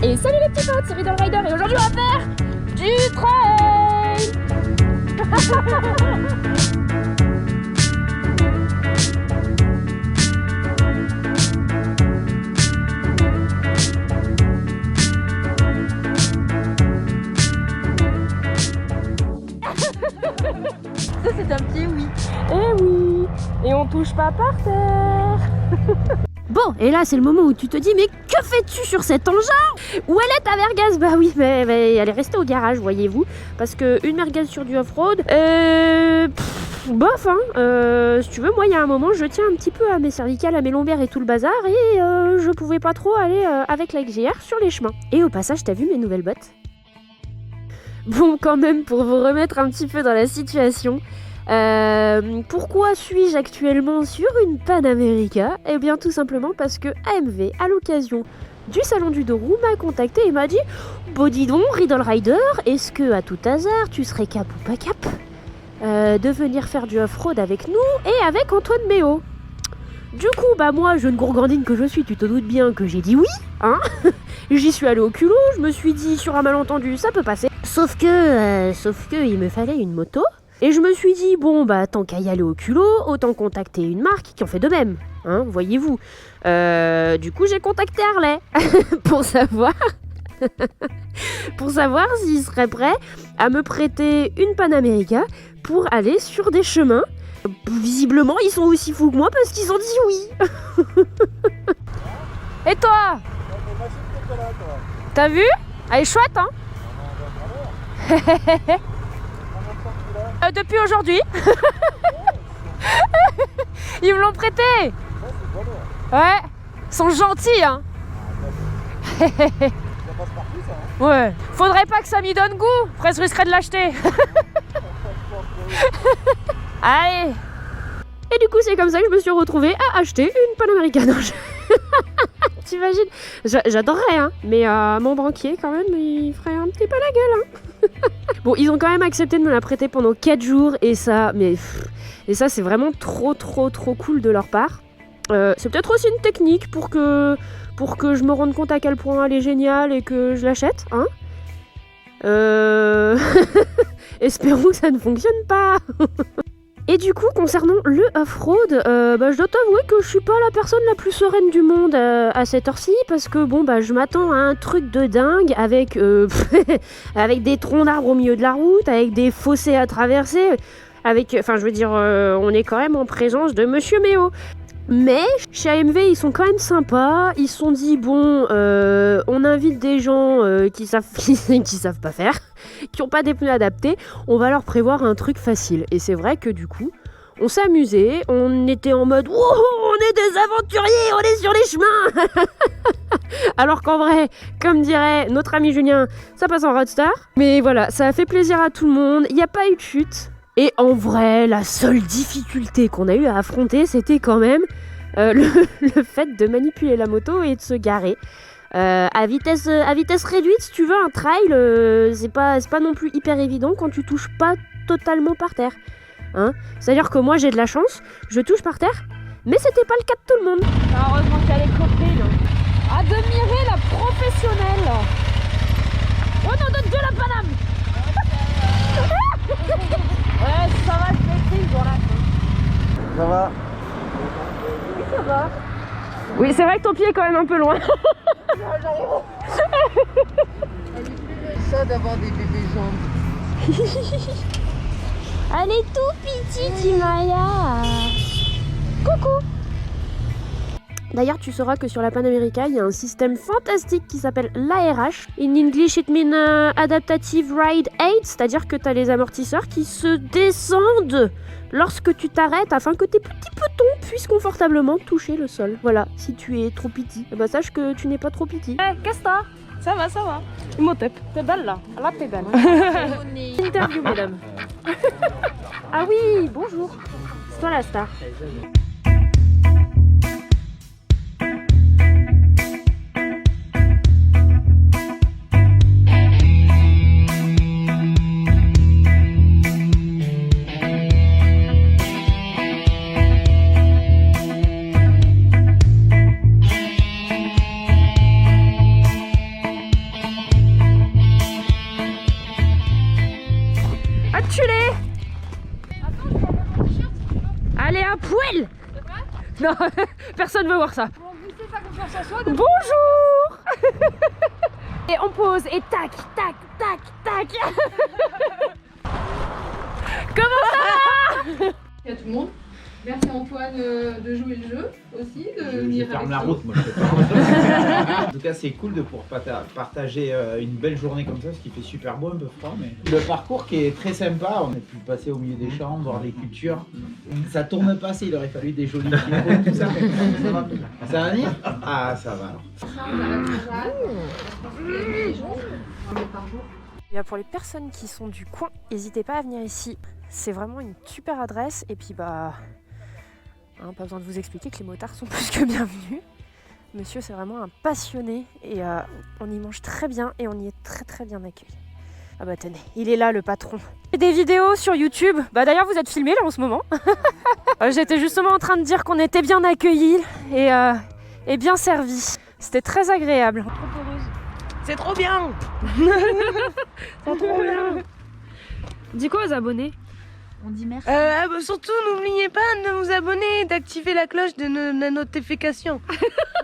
Et salut les petits potes, c'est Riddle Rider et aujourd'hui on va faire du trail. Ça c'est un petit oui. Eh oui. Et on touche pas par terre. Bon, et là c'est le moment où tu te dis mais que fais-tu sur cet engin? Où elle est ta merguez? Bah oui, mais elle est restée au garage, voyez-vous. Parce que une merguez sur du off-road, bof hein. Si tu veux, moi il y a un moment je tiens un petit peu à mes cervicales, à mes lombaires et tout le bazar. Et je pouvais pas trop aller avec la XGR sur les chemins. Et au passage, t'as vu mes nouvelles bottes? Bon, quand même, pour vous remettre un petit peu dans la situation, pourquoi suis-je actuellement sur une Panamérica? Eh bien, tout simplement parce que AMV, à l'occasion du salon du deux roues, m'a contacté et m'a dit « Bon, dis donc, Riddle Rider, est-ce que, à tout hasard, tu serais cap ou pas cap de venir faire du off-road avec nous et avec Antoine Méo ?» Du coup, bah moi, jeune gourgandine que je suis, tu te doutes bien que j'ai dit oui, hein. J'y suis allée au culot, je me suis dit sur un malentendu, ça peut passer. Sauf que il me fallait une moto. Et je me suis dit, bon, bah tant qu'à y aller au culot, autant contacter une marque qui en fait de même, hein, voyez-vous. Du coup, j'ai contacté Harley pour savoir s'ils seraient prêts à me prêter une Panamérica pour aller sur des chemins. Visiblement, ils sont aussi fous que moi parce qu'ils ont dit oui. Et toi? T'as vu? Elle est chouette, hein? Depuis aujourd'hui. Ils me l'ont prêté. Ouais, ils sont gentils, hein. Ouais, faudrait pas que ça m'y donne goût. Après, je risquerais de l'acheter. Allez. Et du coup, c'est comme ça que je me suis retrouvée à acheter une Panamérica. T'imagines? J'adorerais, hein. Mais mon banquier, quand même, il ferait un petit peu la gueule, hein. Bon, ils ont quand même accepté de me la prêter pendant 4 jours. Et ça, c'est vraiment trop cool de leur part. C'est peut-être aussi une technique pour que je me rende compte à quel point elle est géniale et que je l'achète, hein. Espérons que ça ne fonctionne pas. Et du coup, concernant le off-road, je dois t'avouer que je suis pas la personne la plus sereine du monde à cette heure-ci, parce que bon, je m'attends à un truc de dingue avec, avec des troncs d'arbres au milieu de la route, avec des fossés à traverser, on est quand même en présence de Monsieur Méo. Mais chez AMV, ils sont quand même sympas. Ils se sont dit, bon, on invite des gens qui savent pas faire, qui n'ont pas des pneus adaptés. On va leur prévoir un truc facile. Et c'est vrai que du coup, on s'est amusé. On était en mode, wow, on est des aventuriers, on est sur les chemins. Alors qu'en vrai, comme dirait notre ami Julien, ça passe en roadster. Mais voilà, ça a fait plaisir à tout le monde. Il n'y a pas eu de chute. Et en vrai, la seule difficulté qu'on a eu à affronter, c'était quand même le fait de manipuler la moto et de se garer. À vitesse réduite, si tu veux, un trail, c'est pas non plus hyper évident quand tu touches pas totalement par terre. Hein, c'est-à-dire que moi, j'ai de la chance, je touche par terre, mais c'était pas le cas de tout le monde. Heureusement qu'elle est copée, là. Admirez la professionnelle. Oh non, de Dieu, la Paname. Ouais, ça va, je maîtrise, voilà. Ça va? Oui, ça va. Oui, c'est vrai que ton pied est quand même un peu loin. Ça d'avoir des bébés jambes. Elle est tout petite, Imaya. Coucou. D'ailleurs, tu sauras que sur la Panamérica, il y a un système fantastique qui s'appelle l'ARH. In English, it means Adaptative Ride Aid, c'est-à-dire que tu as les amortisseurs qui se descendent lorsque tu t'arrêtes afin que tes petits petons puissent confortablement toucher le sol. Voilà, si tu es trop petit, sache que tu n'es pas trop petit. Qu'est-ce que t'as? Ça va. Imhotep. T'es belle là. Là, t'es belle. Interview, mesdames. Ah oui, bonjour. C'est toi la star. enculé. Allez à poil. Non, personne veut voir ça. Bonjour. Et on pose et tac, tac, tac, tac. Comment ça va? À tout le monde. Merci Antoine de jouer le jeu aussi, de Je venir ferme avec la nous. route, moi je fais pas. En tout cas, c'est cool de pouvoir partager une belle journée comme ça, parce qu'il fait super beau, un peu froid. Mais le parcours qui est très sympa, on a pu passer au milieu des champs, voir les cultures. Ça tourne pas assez, il aurait fallu des jolis micros, tout ça. Ça va, ça va venir? Ah, ça va alors. Pour les personnes qui sont du coin, n'hésitez pas à venir ici. C'est vraiment une super adresse. Et puis pas besoin de vous expliquer que les motards sont plus que bienvenus. Monsieur, c'est vraiment un passionné et on y mange très bien et on y est très très bien accueilli. Ah bah tenez, il est là le patron. Des vidéos sur YouTube. Bah d'ailleurs vous êtes filmés là en ce moment. J'étais justement en train de dire qu'on était bien accueillis et bien servis. C'était très agréable. C'est trop bien. C'est trop bien. Dis quoi aux abonnés? On dit merci. Surtout, n'oubliez pas de vous abonner et d'activer la cloche de la notification.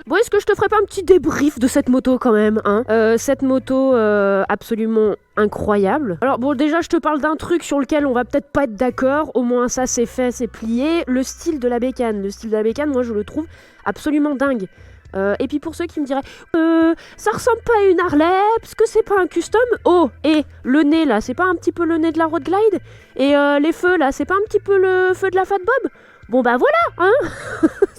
Bon, est-ce que je te ferais pas un petit débrief de cette moto quand même, hein? Cette moto absolument incroyable. Alors bon, déjà je te parle d'un truc sur lequel on va peut-être pas être d'accord, au moins ça c'est fait, c'est plié. Le style de la bécane. Le style de la bécane, moi je le trouve absolument dingue. Et puis pour ceux qui me diraient ça ressemble pas à une Harley parce que c'est pas un custom. Oh, et le nez là, c'est pas un petit peu le nez de la Road Glide? Et les feux là, c'est pas un petit peu le feu de la Fat Bob? Bon bah voilà, hein.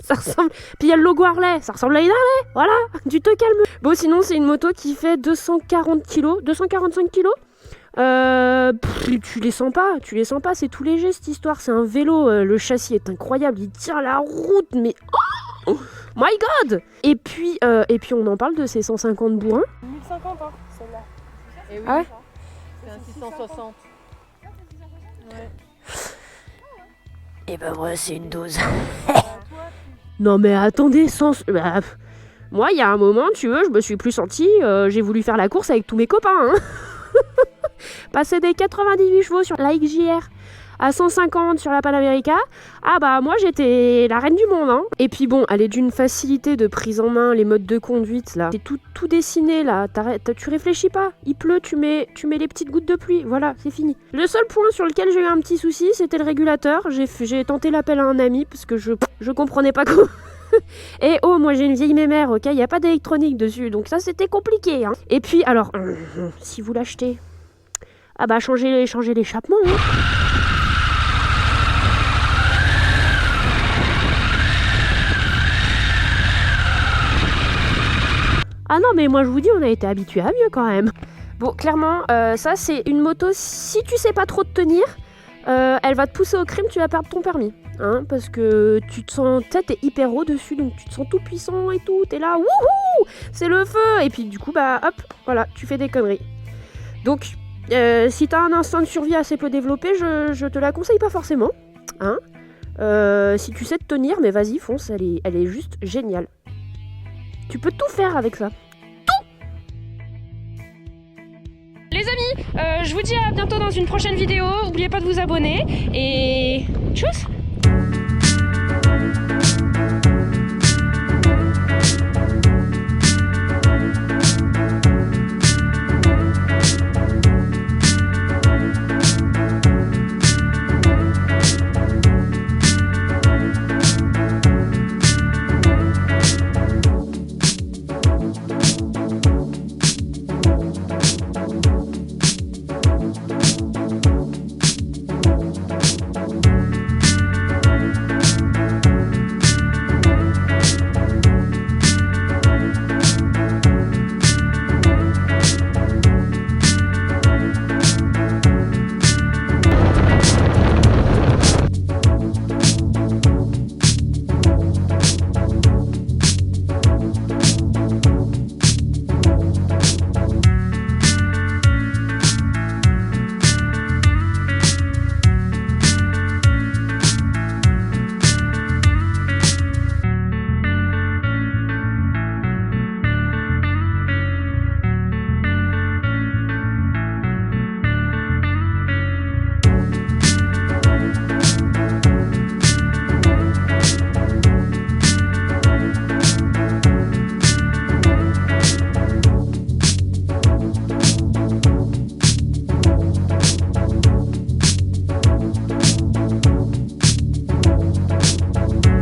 Ça ressemble. Puis il y a le logo Harley, ça ressemble à une Harley. Voilà, tu te calmes. Bon, sinon c'est une moto qui fait 240 kg, 245 kg. Tu les sens pas, c'est tout léger cette histoire, c'est un vélo, le châssis est incroyable, il tient la route, mais oh my god! Et puis on en parle de ces 150 bourrins. 1050 hein, celle-là. Et oui, Ah ouais? c'est un 660. Ouais. Et ben moi c'est une dose. Non mais attendez, moi il y a un moment, tu veux, je me suis plus sentie, j'ai voulu faire la course avec tous mes copains, hein. Passer des 98 chevaux sur la XJR à 150 sur la Panamérica, ah bah moi j'étais la reine du monde, hein. Et puis bon, elle est d'une facilité de prise en main, les modes de conduite là, c'est tout dessiné là, tu réfléchis pas, il pleut, tu mets les petites gouttes de pluie, voilà, c'est fini. Le seul point sur lequel j'ai eu un petit souci, c'était le régulateur, j'ai tenté l'appel à un ami parce que je comprenais pas quoi. Et oh, moi j'ai une vieille mémère, ok, y a pas d'électronique dessus, donc ça c'était compliqué, hein. Et puis alors, si vous l'achetez, ah bah changez l'échappement, hein. Ah non mais moi je vous dis, on a été habitués à mieux quand même. Bon, clairement, ça c'est une moto, si tu sais pas trop te tenir, elle va te pousser au crime, tu vas perdre ton permis. Hein, parce que tu te sens, t'es hyper haut dessus, donc tu te sens tout puissant et tout, t'es là, wouhou, c'est le feu, et puis du coup, bah hop, voilà, tu fais des conneries. Donc, si t'as un instinct de survie assez peu développé, je te la conseille pas forcément. Hein. Si tu sais te tenir, mais vas-y, fonce, elle est juste géniale. Tu peux tout faire avec ça. Les amis, je vous dis à bientôt dans une prochaine vidéo. N'oubliez pas de vous abonner et tchuss!